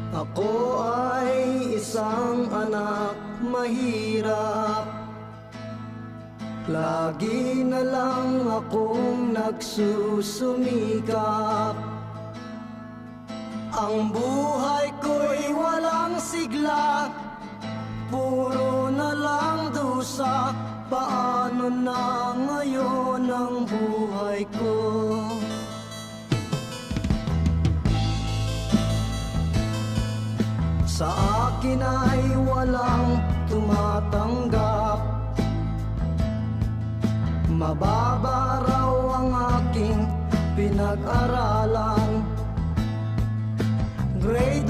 Ako ay isang anak mahirap. Lagi na lang akong nagsusumikap. Ang buhay ko'y walang sigla, puro na lang dusa. Paano na ngayon ang buhay ko? Sa akin ay walang tumatanggap. Mababa raw ang aking pinag-aralan. Grade